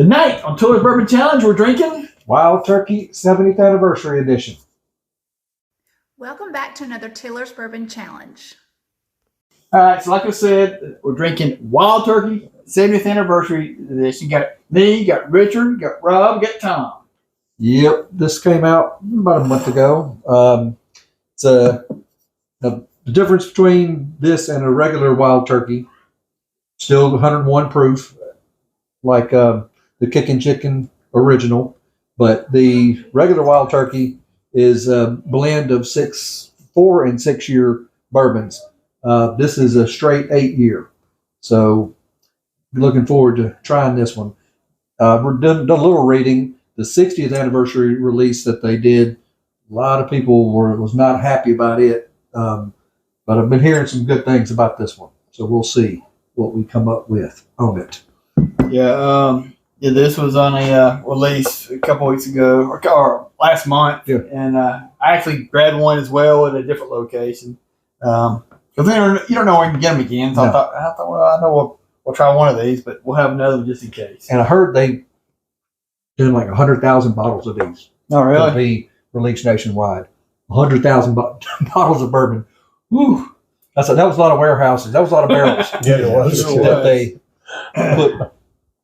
Tonight on Tiller's Bourbon Challenge, we're drinking Wild Turkey 70th Anniversary Edition. Welcome back to another Tiller's Bourbon Challenge. All right, so like I said, we're drinking Wild Turkey 70th Anniversary Edition. You got me, you got Richard, you got Rob, you got Tom. Yep, this came out about a month ago. The difference between this and a regular Wild Turkey, still 101 proof, like the Kickin' Chicken original, but the regular Wild Turkey is a blend of 4 and 6 year bourbons. This is a straight 8 year. So looking forward to trying this one. We're done a little reading. The 60th anniversary release that they did, a lot of people was not happy about it. But I've been hearing some good things about this one. So we'll see what we come up with on it. Yeah, this was on a release a couple weeks ago or last month, yeah. And I actually grabbed one as well at a different location because you don't know when you can get them again. So No. I thought, well, I know we'll try one of these, but we'll have another one just in case. And I heard they doing like 100,000 bottles of these Oh, to really? be released nationwide. 100,000 bottles of bourbon. Whew. That was a lot of warehouses. That was a lot of barrels. Yeah, it was. That they put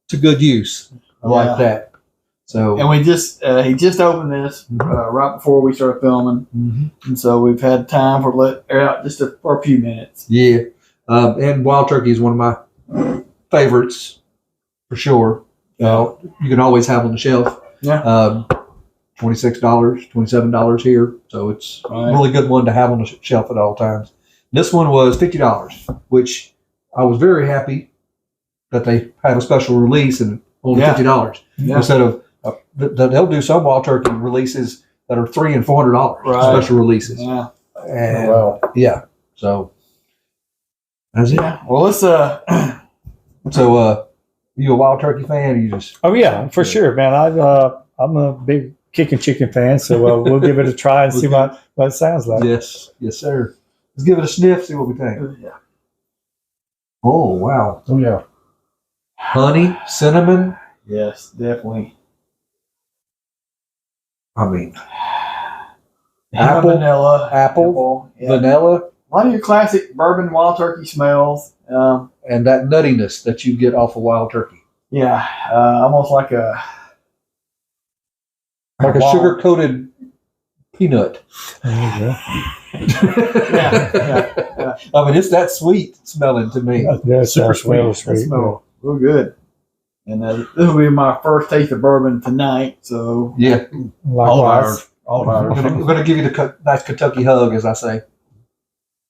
to good use. I like that. So, And we just he just opened this right before we started filming, and so we've had time for let air out just for a few minutes. yeah. And Wild Turkey is one of my favorites for sure. You can always have on the shelf. Yeah. $26, $27 here. So it's a really good one to have on the shelf at all times. This one was $50, which I was very happy that they had a special release and only $50 instead of they'll do some Wild Turkey releases that are $300 and $400 special releases. Yeah. And, yeah. So that's it. Yeah. Well, let's So you a Wild Turkey fan? Or you just Oh yeah, for sure, man. I'm a big Kickin' Chicken fan, so we'll give it a try and see what it sounds like. yes, sir. Let's give it a sniff. See what we think. Yeah. Oh wow! Oh yeah. Honey, cinnamon. Yes, definitely. I mean, apple, vanilla, yeah. Vanilla, a lot of your classic bourbon Wild Turkey smells. and that nuttiness that you get off of Wild Turkey, Yeah, almost like a sugar-coated peanut. There you go. yeah. I mean, it's that sweet smelling to me. That's Super real sweet. That smells real good. And this will be my first taste of bourbon tonight. So Yeah, Likewise. all of ours. We're going to give you the nice Kentucky hug, as I say.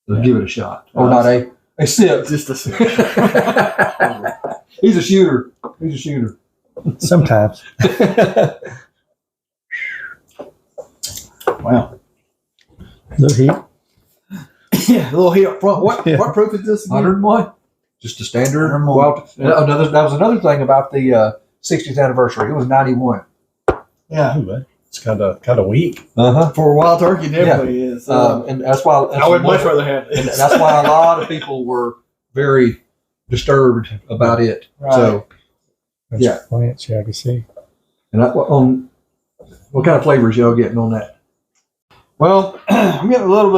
So give it a shot, or not a sip. just a sip. He's a shooter. Sometimes. Wow. Little heat. Yeah, a little heat up front. What proof is this? 101. Just a standard 101. Wild. That was another thing about the 60th anniversary. It was 91. Yeah, It's kind of weak. for Wild Turkey, definitely is. And that's why I would much rather have and this. that's why a lot of people were very disturbed about it. Right. So, That's Yeah. plants, yeah, I can see. and on what kind of flavors y'all getting on that? Well, I'm getting a little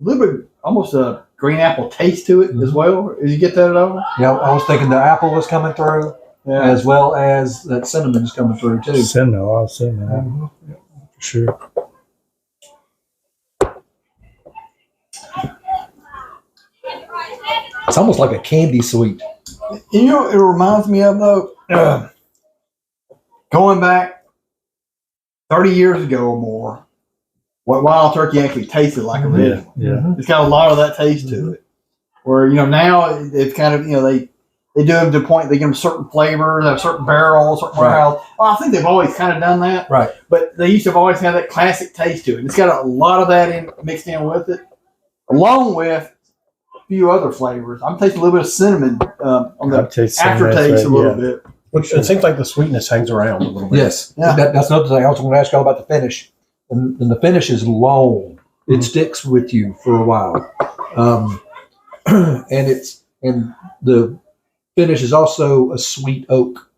bit, almost a green apple taste to it as well. Did you get that at all? Yeah, I was thinking the apple was coming through, Yeah. as well as that cinnamon's coming through too. Cinnamon, a lot of cinnamon, for sure. It's almost like a candy sweet. You know what it reminds me of, though? Going back 30 years ago or more, what Wild Turkey actually tasted like originally. Yeah. It's got a lot of that taste to it. Where, now it's kind of, they do them to the point they give them certain flavors, have certain barrels, certain warehouse. Well, I think they've always kind of done that. Right. But they used to have always had that classic taste to it. It's got a lot of that mixed in with it, along with a few other flavors. I'm tasting a little bit of cinnamon on the aftertaste a little bit. Which it seems like the sweetness hangs around a little bit. Yes. Yeah. That's another thing I was going to ask y'all about the finish. And the finish is long. It sticks with you for a while. And the finish is also a sweet oak.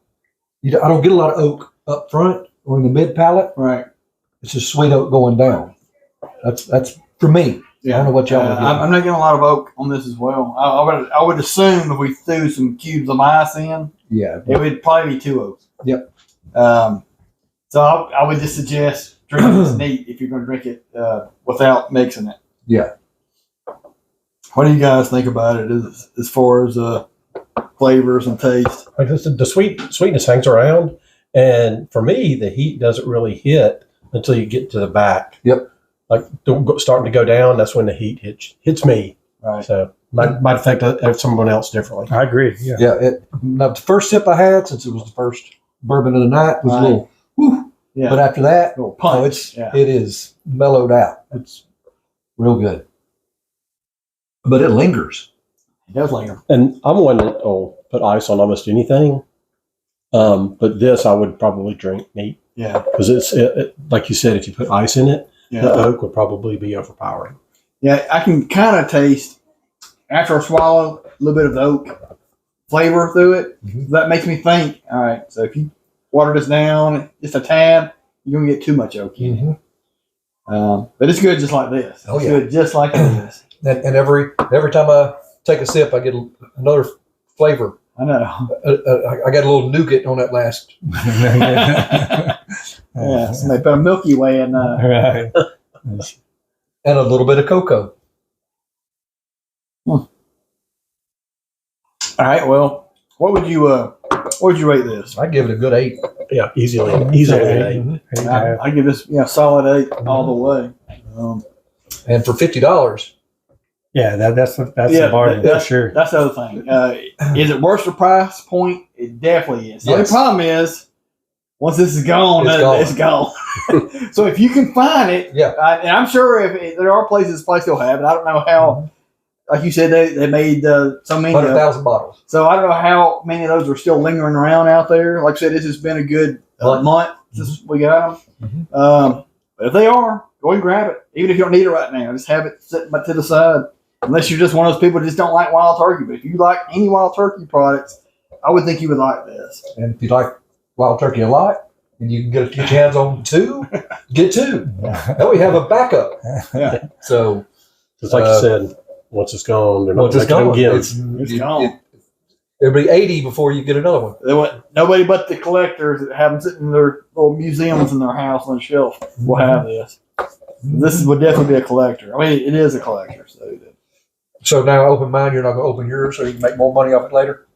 I don't get a lot of oak up front or in the mid palate. Right. It's just sweet oak going down. That's for me. Yeah. I don't know what y'all are I'm not getting a lot of oak on this as well. I would assume if we threw some cubes of ice in, Yeah. it would probably be 2 oaks. Yep. So I would just suggest drinking this neat if you're going to drink it without mixing it. Yeah. What do you guys think about it as far as flavors and taste? Like I said, the sweetness hangs around, and for me, the heat doesn't really hit until you get to the back. Yep. Like starting to go down, that's when the heat hits me. Right. So might affect someone else differently. I agree. Yeah. Yeah. Now the first sip I had, since it was the first bourbon of the night, was a little. Whew. Yeah. But after that, Little punch. it is mellowed out. It's real good. But it lingers. It does linger. And I'm one that will put ice on almost anything. But this I would probably drink neat Yeah. because it's like you said, if you put ice in it, the Yeah. oak would probably be overpowering. Yeah. I can kind of taste after I swallow a little bit of the oak flavor through it. Mhm. That makes me think. All right. So if you water this down just a tad, you're gonna get too much oak in it. But it's good just like this. Oh, It's yeah. good just like this. And every time I take a sip, I get another flavor. I know. I got a little nougat on that last. Yeah. So they put a Milky Way in. Right. And a little bit of cocoa. All right. Well, what would you rate this? I give it a good 8. Yeah, easily an 8. Yeah. I give this solid 8 all the way. And for $50, Yeah, that's Yeah, a bargain for that's- sure. That's the other thing. Is it worth the price point? It definitely is. The only Yes. problem is once this is gone, It's gone. it's gone. So if you can find it, Yeah. and I'm sure if there are places probably still have it. I don't know how. Like you said, they made so many. 100,000 bottles. So I don't know how many of those are still lingering around out there. Like I said, this has been a good month since we got them. But if they are, go ahead and grab it. Even if you don't need it right now, just have it sitting to the side. Unless you're just one of those people that just don't like wild turkey. But if you like any wild turkey products, I would think you would like this. And if you like wild turkey a lot, and you can get your hands on 2, get 2. Now we have a backup. Yeah. So Just like you said, once it's gone, they're not once it's making them gone, again. It's gone. It'll be 80 before you get another one. They want nobody but the collectors that have them sitting in their little museums in their house on the shelf will have this. This would definitely be a collector. I mean, it is a collector. So now, open mine, you're not going to open yours so you can make more money off it later?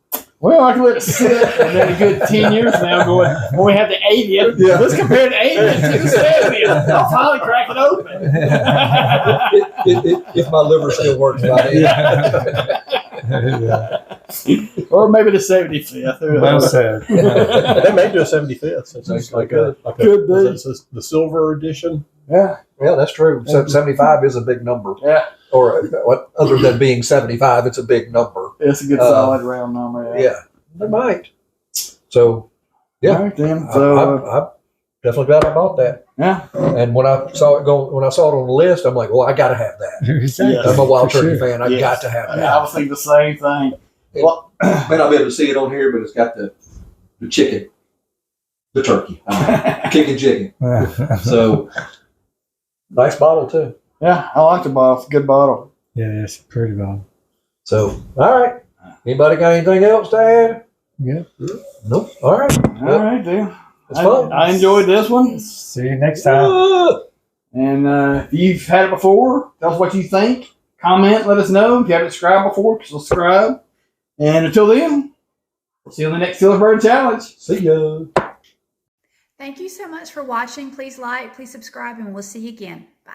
Well, I can let it sit, and then a good 10 years from now, going when we have the 80th. Yeah. Let's compare the 80th to the 70th. I'll finally crack it open. If my liver still works by then. Or maybe the 75th. Well said. They may do a 75th. So it's like Could be. is this the silver edition. Yeah. Yeah, that's true. So 75 is a big number. Yeah. Or what? Other than being 75, it's a big number. It's a good solid round number. Yeah, they might. So, yeah, All right, then. So, I'm definitely glad I bought that. yeah. And when I saw it on the list, I'm like, well, I got to have that. Exactly. Yes. I'm a wild For turkey sure. fan. I Yes. got to have I that. was thinking the same thing. Well, May not be able to see it on here, but it's got the chicken, the turkey, kicking chicken. So, nice bottle too. yeah, I like the bottle. It's a good bottle. Yeah, it's a pretty bottle. So, all right. Anybody got anything else to add? Yeah. Nope. All right. All right, dude. It's fun. I enjoyed this one. See you next time. And if you've had it before, tell us what you think. Comment, let us know. If you haven't subscribed before, subscribe. And until then, we'll see you on the next Silverbird Challenge. See ya. Thank you so much for watching. Please like, please subscribe, and we'll see you again. Bye.